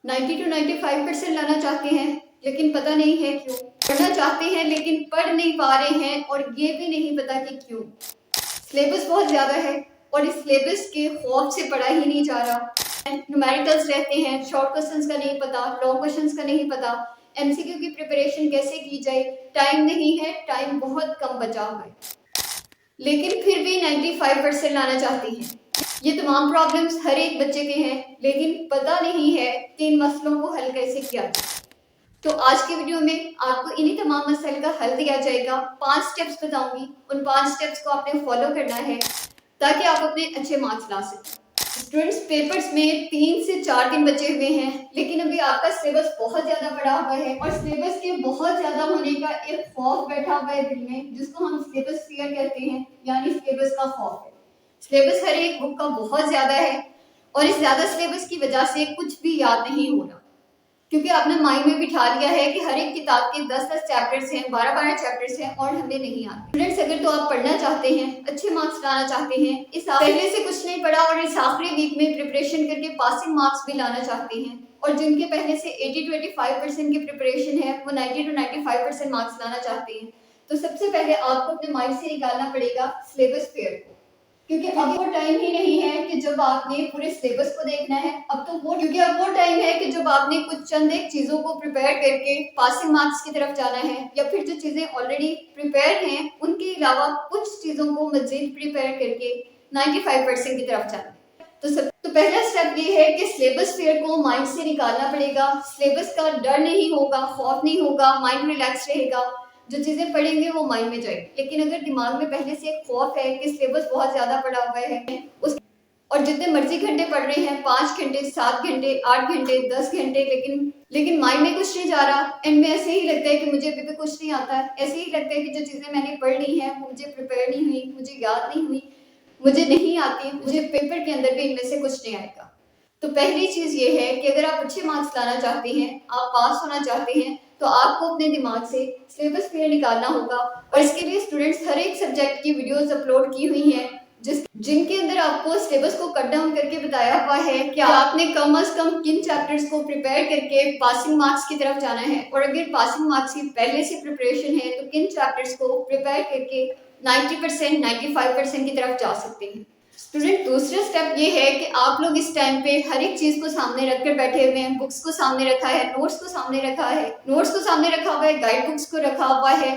90 to 95% लाना चाहते हैं लेकिन पता नहीं है क्यों। पढ़ना चाहते हैं लेकिन पढ़ नहीं पा रहे हैं और ये भी नहीं पता कि क्यों। सिलेबस बहुत ज़्यादा है और इस सिलेबस के खौफ से पढ़ा ही नहीं जा रहा। न्यूमेरिकल्स रहते हैं, शॉर्ट क्वेश्चंस का नहीं पता, लॉन्ग क्वेश्चंस का नहीं पता, एमसीक्यू की प्रिपरेशन कैसे की जाए, टाइम नहीं है, टाइम बहुत कम बचा हुआ है, लेकिन फिर भी 95% लाना चाहती हैं। ये तमाम प्रॉब्लम्स हर एक बच्चे के हैं, लेकिन पता नहीं है कि इन मसलों को हल कैसे किया जाए। तो आज की वीडियो में आपको इन्हीं तमाम मसले का हल दिया जाएगा। 5 स्टेप्स बताऊंगी, उन 5 स्टेप्स को आपने फॉलो करना है ताकि आप अपने अच्छे मार्क्स ला सकें। स्टूडेंट्स, पेपर्स में 3 से 4 दिन बचे हुए हैं, लेकिन अभी आपका सिलेबस बहुत ज़्यादा बड़ा हुआ है और सिलेबस के बहुत ज़्यादा होने का एक खौफ बैठा हुआ है दिल में, जिसको हम सिलेबस फियर कहते हैं, यानी सिलेबस का खौफ है। सिलेबस हर एक बुक का बहुत ज़्यादा है और इस ज़्यादा सिलेबस की वजह से कुछ भी याद नहीं हो रहा, क्योंकि आपने माइंड में बिठा लिया है कि हर एक किताब के 10-10 चैप्टर्स हैं, 12-12 चैप्टर्स हैं और हमें नहीं आते। स्टूडेंट्स, अगर तो आप पढ़ना चाहते हैं, अच्छे मार्क्स लाना चाहते हैं, इस पहले से कुछ नहीं पढ़ा और इस आखिरी वीक में प्रिपरेशन करके पासिंग मार्क्स भी लाना चाहते हैं, और जिनके पहले से 80 to 85% की प्रिपरेशन है, वो 90 to 95% मार्क्स लाना चाहते हैं, तो सबसे पहले आपको अपने माइंड से निकालना पड़ेगा सिलेबस फेयर को, क्योंकि अब वो टाइम ही नहीं है कि जब आपने पूरे सिलेबस को देखना है। अब वो टाइम है कि जब आपने कुछ चंद एक चीजों को प्रिपेयर करके पासिंग मार्क्स की तरफ जाना है, या फिर जो चीजें ऑलरेडी प्रिपेयर हैं उनके अलावा कुछ चीजों को मजीद प्रिपेयर करके 95% की तरफ जाना है। तो पहला स्टेप ये है कि सिलेबस फेयर को माइंड से निकालना पड़ेगा। सिलेबस का डर नहीं होगा, खौफ नहीं होगा, माइंड रिलैक्स रहेगा, जो चीजें पढ़ेंगे वो माइंड में जाएगी। लेकिन अगर दिमाग में पहले से एक खौफ है कि सिलेबस बहुत ज्यादा पढ़ा हुआ है और जितने मर्जी घंटे पढ़ रहे हैं, 5 घंटे, 7 घंटे, 8 घंटे, 10 घंटे, लेकिन माइंड में कुछ नहीं जा रहा, एंड में ऐसे ही लगता है कि मुझे अभी भी कुछ नहीं आता है, ऐसे ही लगता है कि जो चीजें मैंने पढ़ ली हैं मुझे प्रिपेयर नहीं हुई, मुझे याद नहीं हुई, मुझे नहीं आती, मुझे पेपर के अंदर भी इनमें से कुछ नहीं आएगा। तो पहली चीज ये है कि अगर आप अच्छे मार्क्स लाना चाहते हैं, आप पास होना चाहते हैं, तो आपको अपने दिमाग से सिलेबस फेयर निकालना होगा। और इसके लिए स्टूडेंट्स हर एक सब्जेक्ट की वीडियोस अपलोड की हुई हैं, जिनके अंदर आपको सिलेबस को कट डाउन करके बताया हुआ है कि आपने कम से कम किन चैप्टर्स को प्रिपेयर करके पासिंग मार्क्स की तरफ जाना है, और अगर पासिंग मार्क्स की पहले से प्रिपरेशन है तो किन चैप्टर्स को प्रिपेयर करके 90%, 95% की तरफ जा सकते हैं। स्टूडेंट, दूसरा स्टेप ये है कि आप लोग इस टाइम पे हर एक चीज को सामने रखकर बैठे हुए हैं। बुक्स को सामने रखा है, नोट्स को सामने रखा हुआ है, गाइड बुक्स को रखा हुआ है,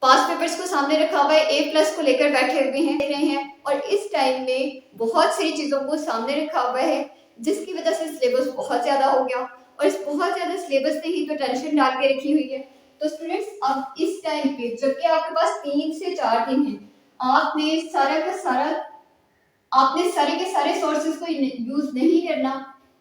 पास पेपर्स को सामने रखा हुआ है, A+ को लेकर बैठे हुए हैं और इस टाइम में बहुत सारी चीजों को सामने रखा हुआ है, जिसकी वजह से सिलेबस बहुत ज्यादा हो गया और इस बहुत ज्यादा सिलेबस ने ही तो टेंशन डाल के रखी हुई है। तो स्टूडेंट्स, अब इस टाइम पे जबकि आपके पास 3 से 4 दिन है, आपने सारे के सारे सोर्सेज को यूज नहीं करना।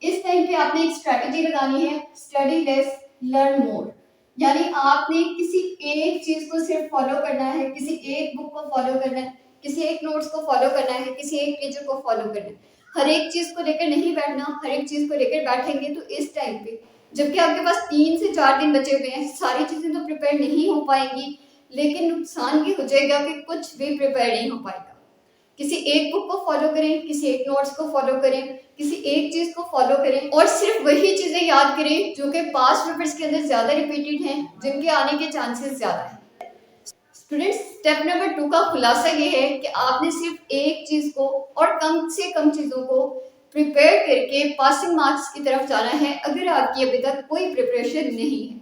इस टाइम पे आपने एक स्ट्रेटजी लगानी है, स्टडी लेस लर्न मोर, यानी आपने किसी एक चीज को सिर्फ फॉलो करना है, किसी एक बुक को फॉलो करना है, किसी एक नोट्स को फॉलो करना है, किसी एक टीचर को फॉलो करना है। हर एक चीज को लेकर नहीं बैठना। हर एक चीज को लेकर बैठेंगे तो इस टाइम पे जबकि आपके पास 3 से 4 दिन बचे हुए हैं, सारी चीजें तो प्रिपेयर नहीं हो पाएंगी, लेकिन नुकसान ये हो जाएगा कि कुछ भी प्रिपेयर नहीं हो पाएगा। किसी एक बुक को फॉलो करें, किसी एक नोट्स को फॉलो करें, किसी एक चीज को फॉलो करें और सिर्फ वही चीजें याद करें जो कि पास्ट पेपर्स के अंदर ज्यादा रिपीटेड हैं, जिनके आने के चांसेस ज्यादा हैं। स्टूडेंट्स, स्टेप नंबर 2 का खुलासा ये है कि आपने सिर्फ एक चीज को और कम से कम चीजों को प्रिपेयर करके पासिंग मार्क्स की तरफ जाना है, अगर आपकी अभी तक कोई प्रिपरेशन नहीं है।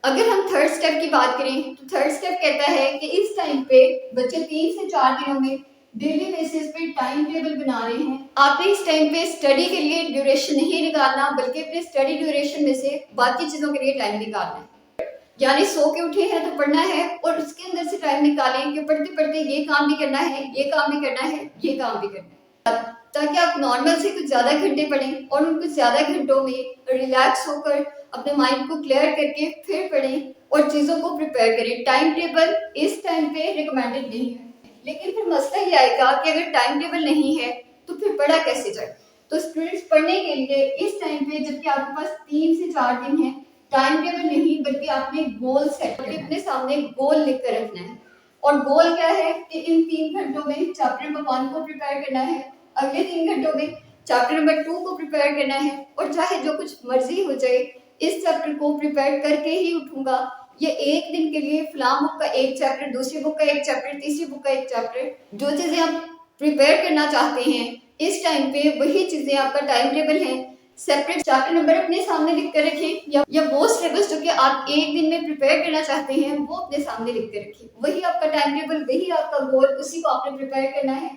अगर हम थर्ड स्टेप की बात करें तो थर्ड स्टेप कहता है कि इस टाइम पे बच्चे 3 से 4 दिनों में डेली बेसिस पे टाइम टेबल बना रहे हैं। आपने इस टाइम पे स्टडी के लिए ड्यूरेशन नहीं निकालना, बल्कि अपने स्टडी ड्यूरेशन में से बाकी चीजों के लिए टाइम निकालना है। यानी सो के उठे हैं तो पढ़ना है और उसके अंदर से टाइम निकालें कि पढ़ते पढ़ते ये काम भी करना है, ये काम भी करना है, ये काम भी करना है, ताकि आप नॉर्मल से कुछ ज्यादा घंटे पढ़ें और उन कुछ ज्यादा घंटों में रिलैक्स होकर अपने माइंड को क्लियर करके फिर पढ़ें और चीजों को प्रिपेयर करें। टाइम टेबल इस टाइम पे रिकमेंडेड नहीं है, लेकिन फिर मसला ये आएगा कि अगर टाइम टेबल नहीं है तो फिर पढ़ा कैसे जाए। तो स्टूडेंट्स, पढ़ने के लिए इस टाइम पे जबकि आपके पास 3 से 4 दिन है, टाइम टेबल नहीं बल्कि आपने गोल सेट करके अपने सामने गोल लिख कर रखना है। और गोल क्या है कि इन 3 घंटों में चैप्टर नंबर 1 को प्रिपेयर करना है, अगले 3 घंटों में चैप्टर नंबर 2 को प्रिपेयर करना है और चाहे जो कुछ मर्जी हो जाए इस चैप्टर को प्रिपेयर करके ही उठूंगा। ये एक दिन के लिए फलां बुक का एक चैप्टर, दूसरी बुक का एक चैप्टर, तीसरी बुक का एक चैप्टर, जो चीजें आप प्रिपेयर करना चाहते हैं इस टाइम पे वही चीजें आपका टाइम टेबल है। सेपरेट चैप्टर नंबर अपने सामने लिख कर रखें या वो सिलेबस जो कि आप एक दिन में प्रिपेयर करना चाहते हैं वो अपने सामने लिख कर रखें। वही आपका टाइम टेबल, वही आपका गोल, उसी को आपने प्रिपेयर करना है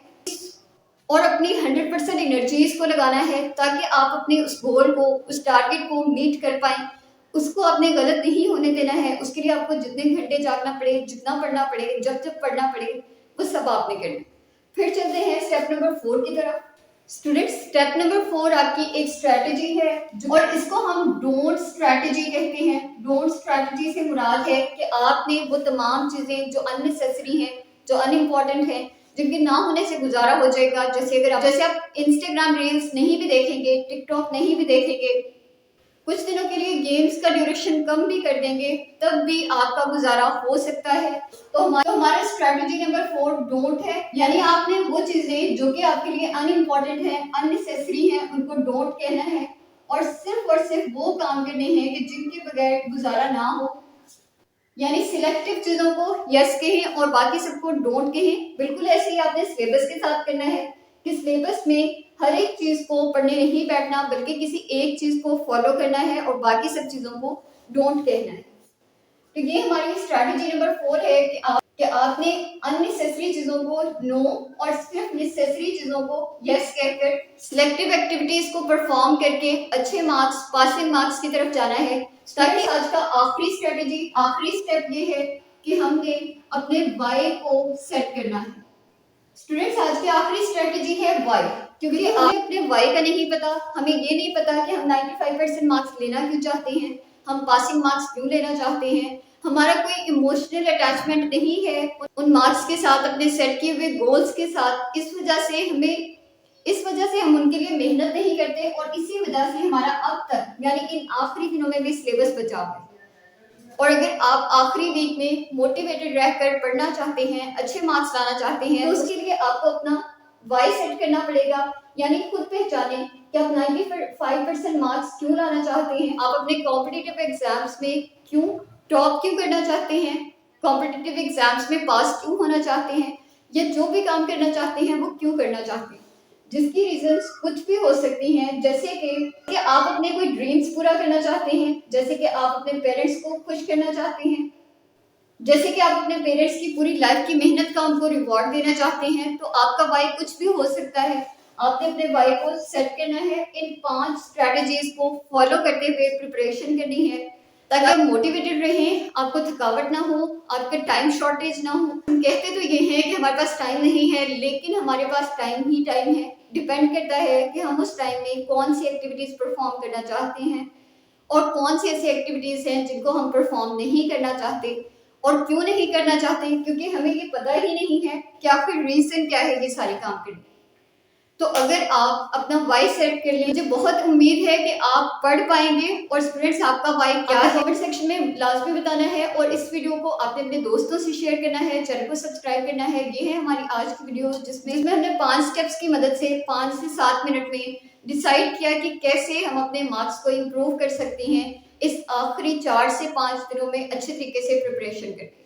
और अपनी 100% एनर्जीज को लगाना है ताकि आप अपने उस गोल को, उस टारगेट को मीट कर पाए। उसको आपने गलत नहीं होने देना है। उसके लिए आपको जितने घंटे जागना पड़े, जितना पढ़ना पड़े, जब जब पढ़ना पड़े, वो सब आपने करना। फिर चलते हैं स्टेप नंबर 4 की तरफ। स्टूडेंट्स, स्टेप नंबर 4 आपकी एक स्ट्रेटेजी है और इसको हम डोंट स्ट्रेटेजी कहते हैं। डोंट स्ट्रेटेजी से मुराद है कि आपने वो तमाम चीजें जो अननेसेसरी हैं, जो अनइम्पॉर्टेंट हैं, जिनके ना होने से गुजारा हो जाएगा। जैसे आप इंस्टाग्राम रील्स नहीं भी देखेंगे, टिकटॉक नहीं भी देखेंगे, कुछ दिनों के लिए गेम्स का ड्यूरेशन कम भी कर देंगे, तब भी आपका गुजारा हो सकता है। तो हमारा स्ट्रेटजी नंबर 4 डोंट है, यानी आपने वो चीजें जो कि आपके लिए अनइम्पॉर्टेंट है, अननेसेसरी है, उनको डोंट कहना है और सिर्फ वो काम करने हैं कि जिनके बगैर गुजारा ना हो। यानी सिलेक्टिव चीजों को यस कहें और बाकी सबको डोंट कहें। बिल्कुल ऐसे ही आपने सिलेबस के साथ करना है कि सिलेबस में हर एक चीज को पढ़ने नहीं बैठना, बल्कि किसी एक चीज को फॉलो करना है और बाकी सब चीजों को डोंट कहना है। तो ये हमारी स्ट्रैटेजी नंबर 4 है कि आपने अननेसेसरी चीजों को नो और सिर्फ नेसेसरी चीजों को यस कहकर सिलेक्टिव एक्टिविटीज को परफॉर्म करके अच्छे मार्क्स, पासिंग मार्क्स की तरफ जाना है। ताकि आज का आखिरी स्टेप ये है कि हमने अपने वाई को सेट करना है। स्टूडेंट्स, आज की आखिरी स्ट्रेटेजी है वाई, क्योंकि हमें अपने वाई का नहीं पता, हमें ये नहीं पता कि हम 95% मार्क्स लेना क्यों चाहते हैं, हम पासिंग मार्क्स क्यों लेना चाहते हैं, हमारा कोई इमोशनल अटैचमेंट नहीं है उन मार्क्स के साथ, अपने सेट किए हुए गोल्स के साथ। इस वजह से हम उनके लिए मेहनत नहीं करते और इसी वजह से हमारा अब तक यानी इन आखिरी दिनों में भी सिलेबस बचा है। और अगर आप आखिरी वीक में मोटिवेटेड रहकर पढ़ना चाहते हैं, अच्छे मार्क्स लाना चाहते हैं, तो उसके लिए आपको अपना वाई सेट करना पड़ेगा। यानी खुद पहचाने कि आप 95% मार्क्स क्यों लाना चाहते हैं, आप अपने कॉम्पिटिटिव एग्जाम्स में टॉप क्यों करना चाहते हैं, कॉम्पिटिटिव एग्जाम्स में पास क्यों होना चाहते हैं, या जो भी काम करना चाहते हैं वो क्यों करना चाहते हैं। जिसकी रीजंस कुछ भी हो सकती हैं, जैसे कि आप अपने कोई ड्रीम्स पूरा करना चाहते हैं, जैसे कि आप अपने पेरेंट्स को खुश करना चाहते हैं, जैसे कि आप अपने पेरेंट्स की पूरी लाइफ की मेहनत का उनको रिवॉर्ड देना चाहते हैं। तो आपका वाई कुछ भी हो सकता है। आपने अपने वाई को सेट करना है, इन 5 स्ट्रेटेजीज को फॉलो करते हुए प्रिपरेशन करनी है ताकि आप मोटिवेटेड रहें, आपको थकावट ना हो, आपका टाइम शॉर्टेज ना हो। हम कहते तो ये है कि हमारे पास टाइम नहीं है, लेकिन हमारे पास टाइम ही टाइम है। डिपेंड करता है कि हम उस टाइम में कौन सी एक्टिविटीज परफॉर्म करना चाहते हैं और कौन सी ऐसी एक्टिविटीज हैं जिनको हम परफॉर्म नहीं करना चाहते। और क्यों नहीं करना चाहते, क्योंकि हमें ये पता ही नहीं है कि आखिर रीजन क्या है ये सारे काम करने। तो अगर आप अपना वाई सेट कर लें, मुझे बहुत उम्मीद है कि आप पढ़ पाएंगे। और स्टूडेंट्स, आपका वाई क्या है कमेंट सेक्शन में लाजमी बताना है और इस वीडियो को आपने अपने दोस्तों से शेयर करना है, चैनल को सब्सक्राइब करना है। ये है हमारी आज की वीडियो जिसमें हमने 5 स्टेप्स की मदद से 5 से 7 मिनट में डिसाइड किया कि कैसे हम अपने मार्क्स को इम्प्रूव कर सकते हैं इस आखिरी 4 से 5 दिनों में अच्छे तरीके से प्रिपरेशन करके।